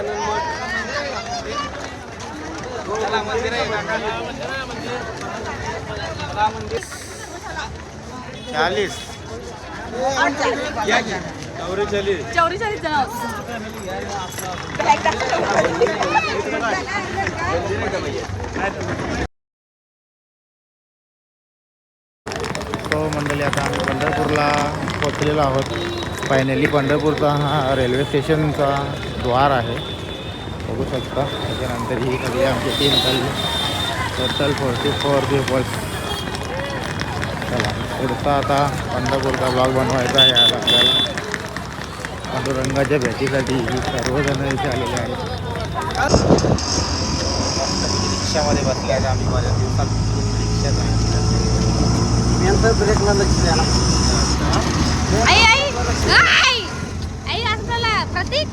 40 चौरी 40 जण आहोत. तो मंडळी आता आम्ही पंढरपूरला पोहोचलेलो आहोत. फायनली पंढरपूरचा हा रेल्वे स्टेशनचा द्वार आहे, बघू शकता. त्याच्यानंतर ही सगळी आमची टीम चालली. Total 44 peoples. चला पुढचा आता पंढरपूरचा ब्लॉग बनवायचा आहे आज आपल्याला. पांडुरंगाच्या भेटीसाठी सर्वजण इथे आलेले आहेत. रिक्षामध्ये बसले आहे आम्ही. माझ्या दिवसात रिक्षाच आहे. ब्रेकला लक्ष द्यायला. आई आई आई आई असला प्रतीक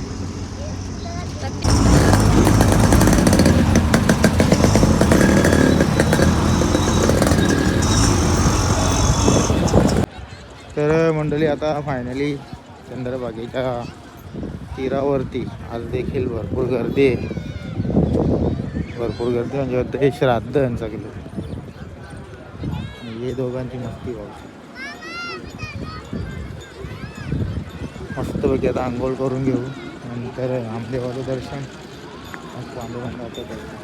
तर मंडळी आता फायनली चंद्रभागेच्या तीरावरती आज देखील भरपूर गर्दी आहे. भरपूर गर्दी म्हणजे ते श्राद्ध यांचा केलं. हे दोघांची मस्ती व्हायची. मस्तपैकी आता आंघोळ करून घेऊ. नंतर आमदेवाचं दर्शन, पांडुरंगाचं दर्शन.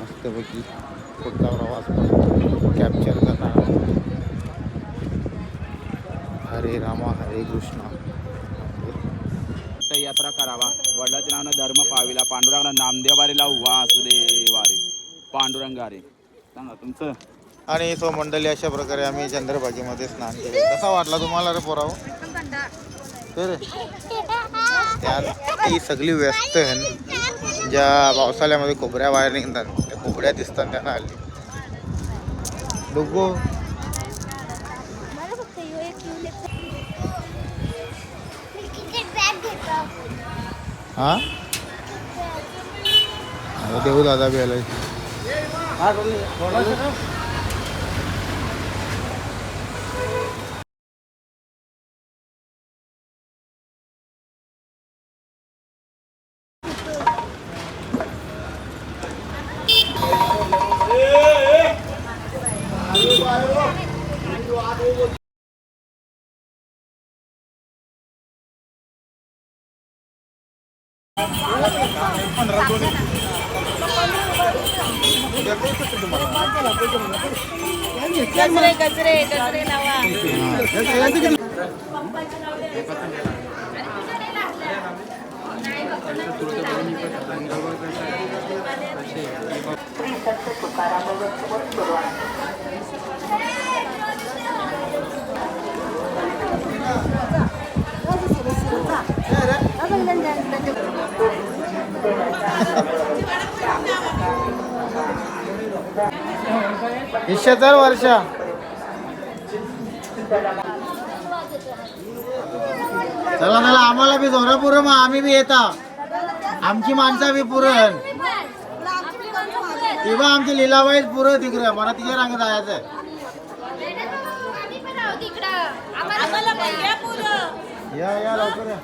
मस्तपैकी पुढचा प्रवास कॅप्चर करणार. हरे रामा हरे कृष्णा. यात्रा करावा वडिलांच्या नावानं धर्म पाविला पांडुरंगा नामदेवारीला वासुदेवारे पांडुरंगारे. सांगा तुमचं. आणि सो मंडळी अशा प्रकारे आम्ही चंद्रभागेमध्ये स्नान केले. कसा वाटला तुम्हाला रे पोराव? तर त्या ही सगळी व्यस्त ज्या पावसाळ्यामध्ये कोबऱ्या बाहेर निघतात, त्या कोबऱ्या दिसतात त्यांना आली. डोगो हा देऊ दादा बी आलाय. गजरे गजरे गजरे लावा. इश्शेतर वर्ष चला चला आम्हाला बी जोरा पुरं. मग आम्ही बी येता. आमची माणसं बी पुरण. तेव्हा आमची लिलाबाईच पुरं तिकडं. मला तिच्या रांग जायचं. या या लवकर या.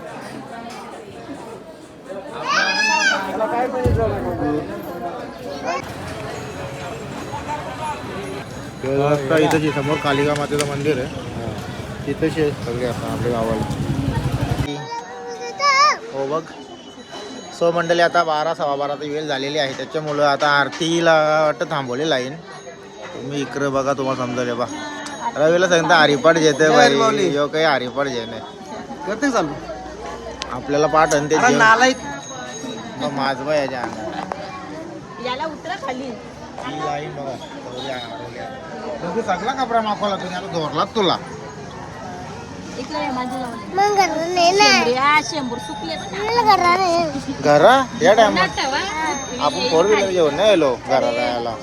काय पाहिजे इथं समोर कालिका मातेचं मंदिर आहे. तिथंच सगळे असं आपल्या गावाला. हो बघ. सो मंडळी आता 12 सव्वा 12 वेळ झालेली आहे. त्याच्यामुळं आता आरतीला वाटतं थांबवली लाईन. तुम्ही इकडं बघा तुम्हाला समजेल. बा रवीला सांगता हरिपाठ जेते बाई. यो काही हरिपाठ जेणे करते चालू आपल्याला पाठ आणि ते माझबा याच्या याला उतरा खाली. लाईन बघा सगळा कपडा मागवला तुम्ही. आता धोरलात तुला घरा या टायमात आपण 4 व्हीलर घेऊन नाही आलो घराला. यायला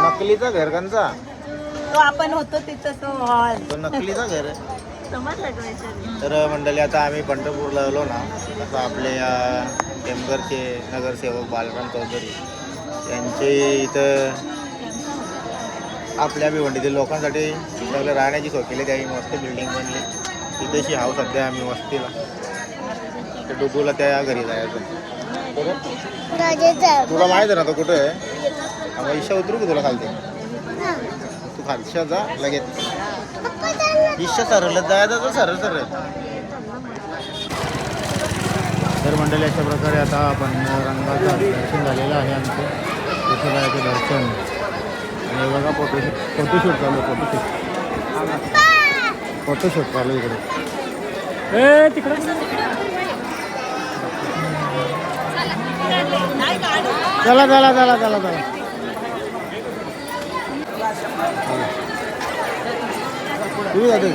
नकलीचा घर कंचा तो आपण होतो तिथं तो हॉल. तो नकलीचा घर आहे. तर मंडळी आता आम्ही पंढरपूरला आलो ना. तसं आपले टेमघरचे नगरसेवक बालराम चौधरी यांचे इथं आपल्या भिवंडीतील लोकांसाठी सगळं राहण्याची सोय केली. त्याही मस्त बिल्डिंग बनली. तिथेशी हाव सध्या आम्ही वस्तीला. ते डुबूला त्या घरी जायचं. तुला माहित आहे ना तो कुठे आहे? ईशा उतरू की तुला खालते? तू खालशा जा लगेच. ईशा सरळ जायचं तर सरळ सरळ. तर मंडळी अशा प्रकारे आता आपण रंगाचं दर्शन झालेलं आहे आमचं. तिथे जायचं दर्शन. आणि बघा फोटोशूट चालू फोटोशूट चालू इकडे. चला चला चला चला चला. तुम्ही जातो की?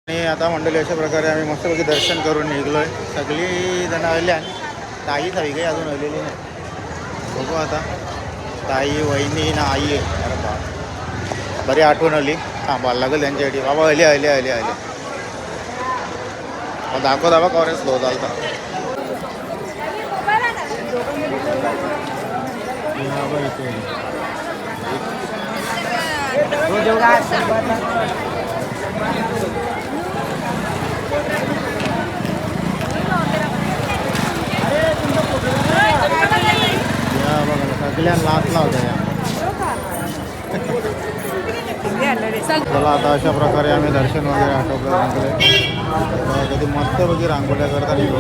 आणि आता मंडळी अशा प्रकारे आम्ही मस्तपैकी दर्शन करून निघलोय. सगळी जण आल्या. ताई काही अजून आलेली नाही. बघू आता. ताई वहिनी ना आई आहे. अरे बा बरी आठवण आली. थांबायला लागेल त्यांच्यासाठी. बाबा आले आले आले आले. दाखवा कवरेज स्लो चालता. सगळ्या लाच लावत्या या. चला आता अशा प्रकारे आम्ही दर्शन वगैरे आटोपलं. कधी मस्तपैकी रांगोळ्या करता निघू.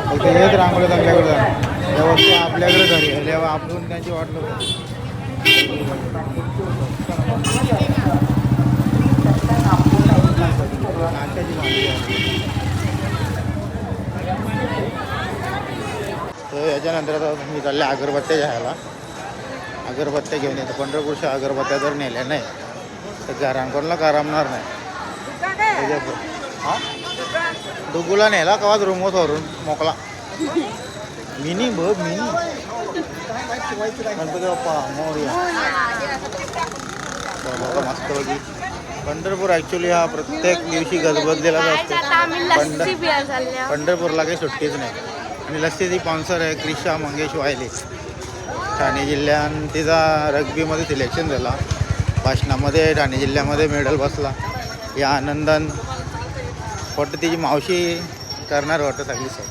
फक्त हेच रांगोळ्या चांगल्याकडे जाणार. जेव्हा ते आपल्याकडे घरी तेव्हा आपण त्यांची वाट लावतो. नाश्त्याची भांडी आहे. तर याच्यानंतर आता मी चालले अगरबत्त्या घ्यायला. अगरबत्त्या घेऊन येतो. पंढरपूरच्या अगरबत्त्या जर नेल्या नाही तर घरांकडला करमणार नाही. हां डुगूला नेला कवाच रूमवर वरून मोकला. Mini mini Ganpati Bappa Morya. बघा मस्तपैकी. पंढरपूर ॲक्च्युली हा प्रत्येक दिवशी गजबजलेला असतो. पंढरपूरला काही सुट्टीच नाही. आणि लस्सीची स्पॉन्सर आहे क्रिशा मंगेश वायले. ठाणे जिल्ह्यात तिचा रग्बीमध्ये सिलेक्शन झाला. भाषणामध्ये ठाणे जिल्ह्यामध्ये मेडल बसला. या आनंदान वाटतं तिची मावशी करणार वाटतं सगळी सोड.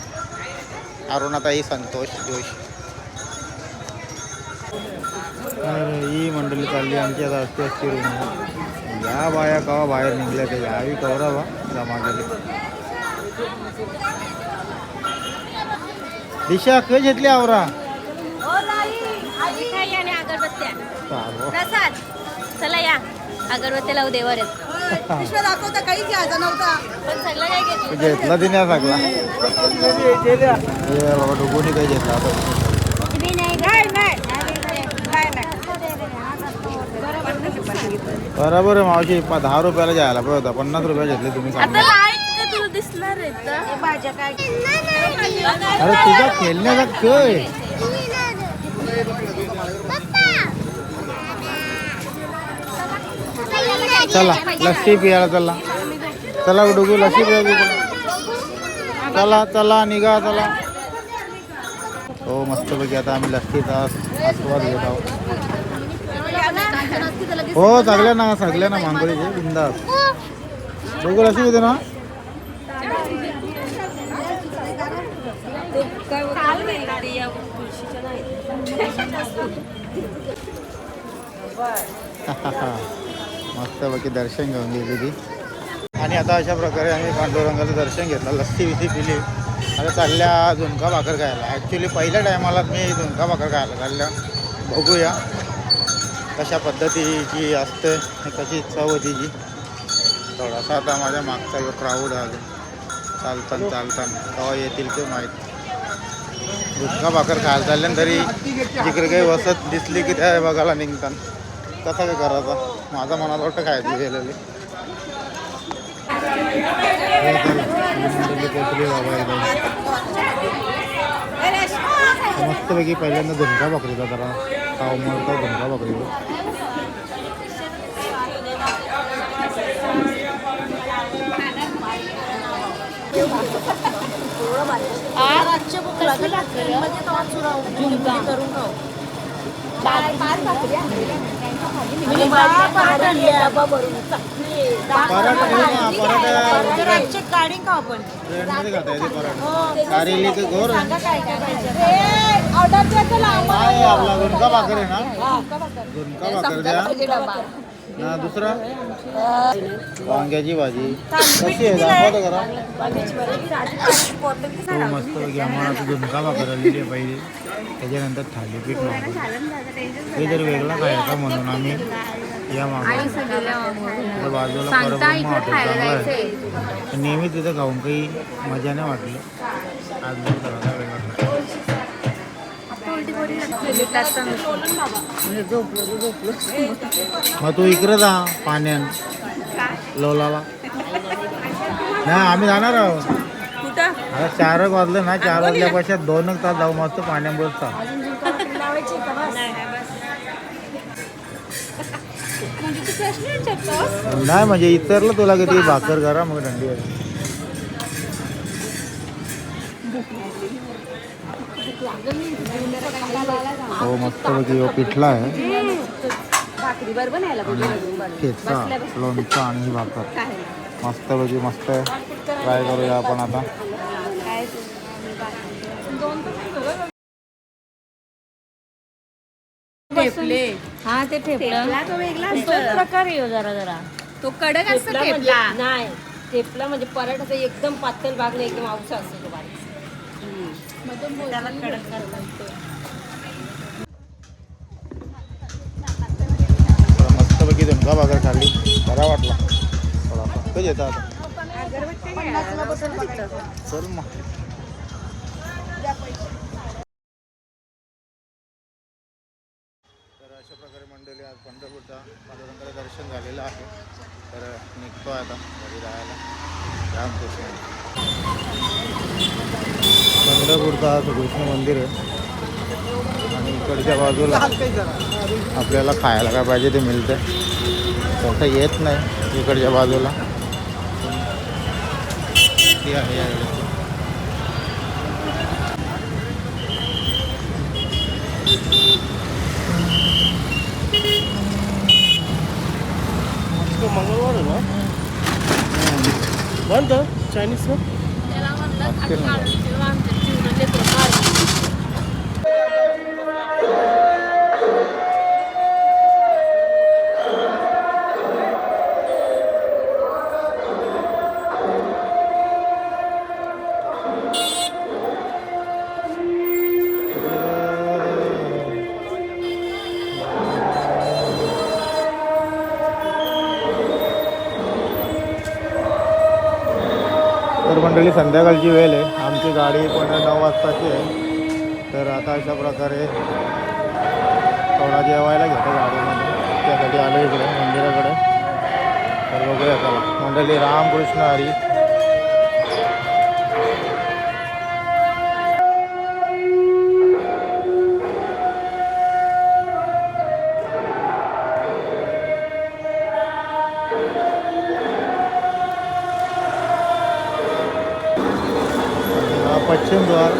अरुणाताई संतोष जोशी. ही मंडळी चालली आमची आता असते रूम. या बाया कवा बाहेर निघल्या ते यावी कवरा बा जमा गेले. दिशा कधी घेतली आवरा? चला या अगरबत्ती लावू देवर घेतला तिने सगळा. बाबा डुगूनी काही घेतला बरोबर आहे मावशी. 10 रुपयाला जायला पाहिजे होता. 50 रुपये घेतले तुम्ही. अरे तुझा खेळण्याचा खेळ. चला लस्सी पियाला चला. चला डुगू लस्सी पिया. चला चला निघा चला. हो मस्तपैकी आता आम्ही लस्सीचा आस्वाद घेत आहोत. हो सगळ्यांना मांगोळीचे बिंदास. डुगू लस्सी पिते ना? मस्तपैकी दर्शन घेऊन गेली ती. आणि आता अशा प्रकारे आम्ही पांडुरंगाचं दर्शन घेतलं. लस्सी विसी पिली. आता चालल्या झुणका भाकर खायला. ॲक्च्युली पहिल्या टायमाला मी झुणका भाकर खायला चालल्या. बघूया कशा पद्धतीची असते कशी चव होती जी. थोडासा आता माझ्या मागचा जो क्राऊड आहे चालताना केव्हा येतील ते माहीत. झुणका भाकर खायला चालल्यान तरी जिकडे काही वसत दिसली की त्या बघायला निघतात. कसं काय करायचं. माझा मनात वाटतं खायची गेलेली. मस्तपैकी पहिल्यांदा झुणका भाकरीचा जरा पाव मरतो. झुणका भाकरीचा गाडी का आपण ट्रेनमध्ये खाता येते पराठा कारेली ते गोर ऑर्डर द्यायचं काय आपला झुणका भाकर आहे ना झुणका भाकर द्या ना दुसरा वांग्याची भाजी कशी आहे दाखवतो करा तो मस्त आम्हाला तो झुणका भाकर आलेली आहे पहिले त्याच्यानंतर थालीपीठ मागवलं हे जर वेगळा खायचा म्हणून आम्ही या मागवलं बाजूला परब्रह्म हॉटेल चांगलं आहे नेहमी तिथं खाऊन काही मजा नाही वाटली आज जरा वेगळा मग तू इकडे जा पाण्यान लोलाला नाही आम्ही जाणार आहोत कुठं आता 4 वाजले ना 4 वाजल्यापासून 2 तास जाऊ मस्त पाण्यात बसता नाही म्हणजे इतरलं तुला किती भाकर करा मग थंडी आहे हो मस्त पैकी पिठला आहे भाकरी बरोबर नाही ठेचा लोणचं आणि ही भाकर मस्त पैकी मस्त आहे ट्राय करूया आपण आता ठेपले हा ते ठेपला तो वेगळा प्रकार आहे जरा जरा तो कडक असतो ठेपला नाही ठेपला म्हणजे पराठाचा एकदम पातळ भाग नाही एकदम आवसा असतो तो बारीक त्याला कडक मस्तपैकी झुणका भाकर खाल्ली बरा वाटला थोडासा कधी येतं आता चल मग तर अशा प्रकारे मंडळी आज पंढरपूरचा पांडुरंगाचं दर्शन झालेलं आहे तर निघतो आता घरी राहायला रामकृष्ण पंढरपूरचं आज कृष्ण मंदिर आहे आणि इकडच्या बाजूला आपल्याला खायला काय पाहिजे ते मिळतं तसं येत नाही इकडच्या बाजूला ती आहे याकडे मंगळवार आहे ना बंद चायनीज तर मंडळी संध्याकाळची वेळ आहे आमची गाडी पण 9 वाजताची आहे तर आता अशा प्रकारे थोडा जेवायला घेतो गाडीमध्ये त्यासाठी आलो इकडे मंदिराकडे तर बघूया चला मंडळी रामकृष्ण हरी पश्चिम द्वार